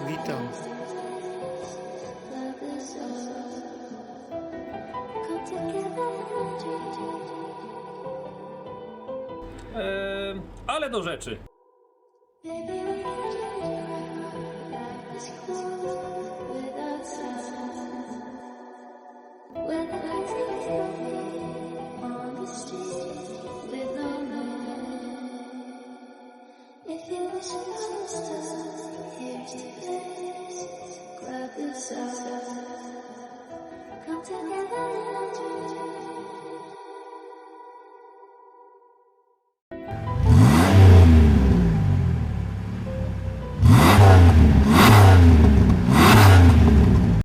Witam. Ale do rzeczy. Maybe we can do it like this.